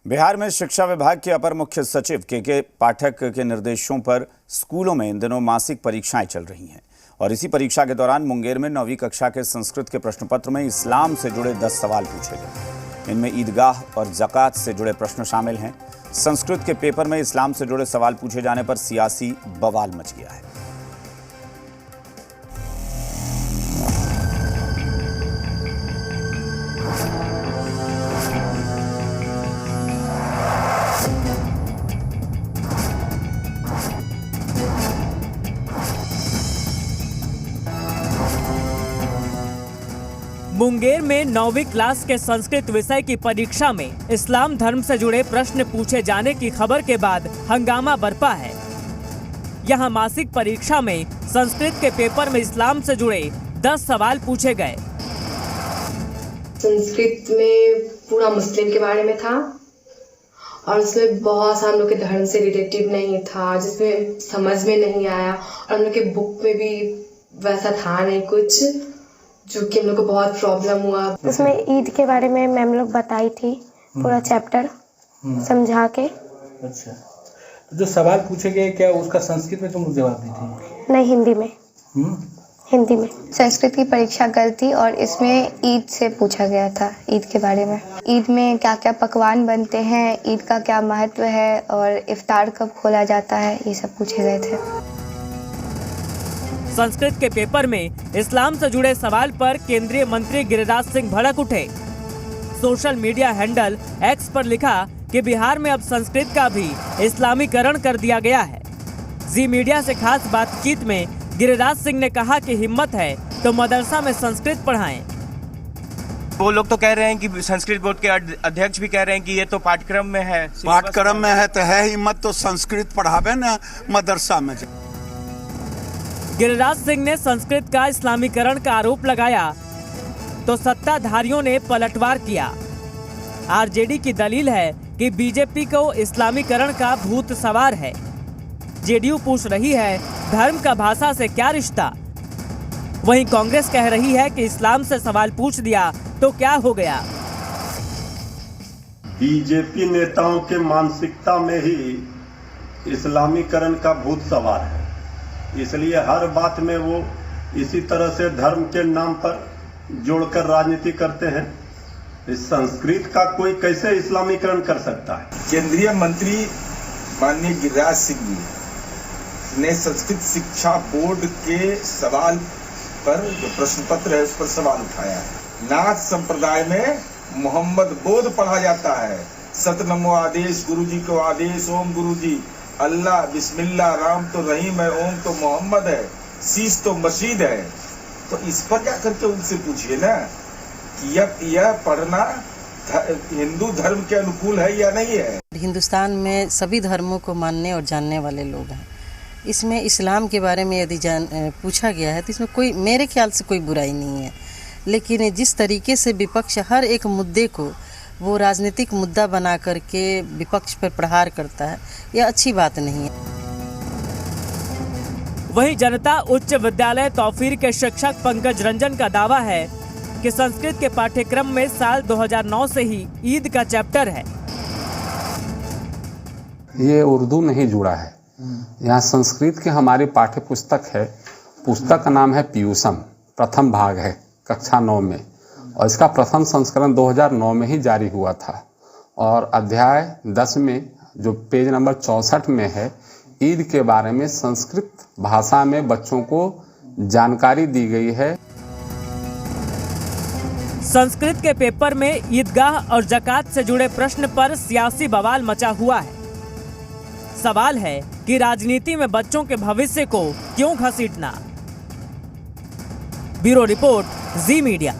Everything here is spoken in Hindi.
बिहार में शिक्षा विभाग के अपर मुख्य सचिव के पाठक के निर्देशों पर स्कूलों में इन दिनों मासिक परीक्षाएं चल रही हैं और इसी परीक्षा के दौरान मुंगेर में 9वीं कक्षा के संस्कृत के प्रश्न पत्र में इस्लाम से जुड़े 10 सवाल पूछे गए। इनमें ईदगाह और ज़कात से जुड़े प्रश्न शामिल हैं। संस्कृत के पेपर में इस्लाम से जुड़े सवाल पूछे जाने पर सियासी बवाल मच गया है। मुंगेर में 9वीं क्लास के संस्कृत विषय की परीक्षा में इस्लाम धर्म से जुड़े प्रश्न पूछे जाने की खबर के बाद हंगामा बरपा है। यहां मासिक परीक्षा में संस्कृत के पेपर में इस्लाम से जुड़े 10 सवाल पूछे गए। संस्कृत में पूरा मुस्लिम के बारे में था और उसमें बहुत सा हम लोग के धर्म से रिलेटिव नहीं था, जिसमें समझ में नहीं आया और हम लोग के बुक में भी वैसा था नहीं कुछ, जो कि हम लोग को बहुत प्रॉब्लम हुआ। उसमें ईद के बारे में मैम लोग बताई थी पूरा चैप्टर समझा के। अच्छा, तो जो सवाल पूछे गए क्या उसका संस्कृत में तुम जवाब दी थी? नहीं, हिंदी में। हिंदी में संस्कृत की परीक्षा गई थी और इसमें ईद से पूछा गया था, ईद के बारे में। ईद में क्या क्या पकवान बनते हैं, ईद का क्या महत्व है और इफ्तार कब खोला जाता है, ये सब पूछे गए थे। संस्कृत के पेपर में इस्लाम से जुड़े सवाल पर केंद्रीय मंत्री गिरिराज सिंह भड़क उठे। सोशल मीडिया हैंडल एक्स पर लिखा कि बिहार में अब संस्कृत का भी इस्लामीकरण कर दिया गया है। जी मीडिया से खास बातचीत में गिरिराज सिंह ने कहा कि हिम्मत है तो मदरसा में संस्कृत पढ़ाएं। वो लोग तो कह रहे हैं कि संस्कृत बोर्ड के अध्यक्ष भी कह रहे हैं कि ये तो पाठ्यक्रम में है। पाठ्यक्रम में है तो है हिम्मत तो संस्कृत पढ़ावे ना मदरसा में। गिरिराज सिंह ने संस्कृत का इस्लामीकरण का आरोप लगाया तो सत्ताधारियों ने पलटवार किया। आरजेडी की दलील है कि बीजेपी को इस्लामीकरण का भूत सवार है। जेडीयू पूछ रही है धर्म का भाषा से क्या रिश्ता। वहीं कांग्रेस कह रही है कि इस्लाम से सवाल पूछ दिया तो क्या हो गया। बीजेपी नेताओं के मानसिकता में ही इस्लामीकरण का भूत सवार है, इसलिए हर बात में वो इसी तरह से धर्म के नाम पर जोड़कर राजनीति करते हैं। इस संस्कृत का कोई कैसे इस्लामीकरण कर सकता है? केंद्रीय मंत्री माननीय गिरिराज सिंह जी ने संस्कृत शिक्षा बोर्ड के सवाल पर जो प्रश्न पत्र है उस पर सवाल उठाया है। नाथ संप्रदाय में मोहम्मद बोध पढ़ा जाता है। सतनमो आदेश, गुरु जी को आदेश, ओम गुरु जी, अल्लाह, बिस्मिल्लाह, राम तो रहीम है, ओम तो मोहम्मद है, शीश तो मशीद है। तो इस पर क्या करके उनसे पूछिए ना कि यह पढ़ना हिंदू धर्म के अनुकूल है या नहीं है। हिंदुस्तान में सभी धर्मों को मानने और जानने वाले लोग हैं। इसमें इस्लाम के बारे में यदि पूछा गया है तो इसमें कोई, मेरे ख्याल से कोई बुराई नहीं है। लेकिन जिस तरीके से विपक्ष हर एक मुद्दे को वो राजनीतिक मुद्दा बना करके विपक्ष पर प्रहार करता है, यह अच्छी बात नहीं है। वहीं जनता उच्च विद्यालय तौफीर के शिक्षक पंकज रंजन का दावा है कि संस्कृत के पाठ्यक्रम में साल 2009 से ही ईद का चैप्टर है। ये उर्दू नहीं जुड़ा है, यहाँ संस्कृत की हमारी पाठ्य पुस्तक है। पुस्तक का नाम है पीयूषम, प्रथम भाग है कक्षा 9 में और इसका प्रथम संस्करण 2009 में ही जारी हुआ था। और अध्याय 10 में जो पेज नंबर 64 में है, ईद के बारे में संस्कृत भाषा में बच्चों को जानकारी दी गई है। संस्कृत के पेपर में ईदगाह और ज़कात से जुड़े प्रश्न पर सियासी बवाल मचा हुआ है। सवाल है कि राजनीति में बच्चों के भविष्य को क्यों घसीटना। ब्यूरो रिपोर्ट, जी मीडिया।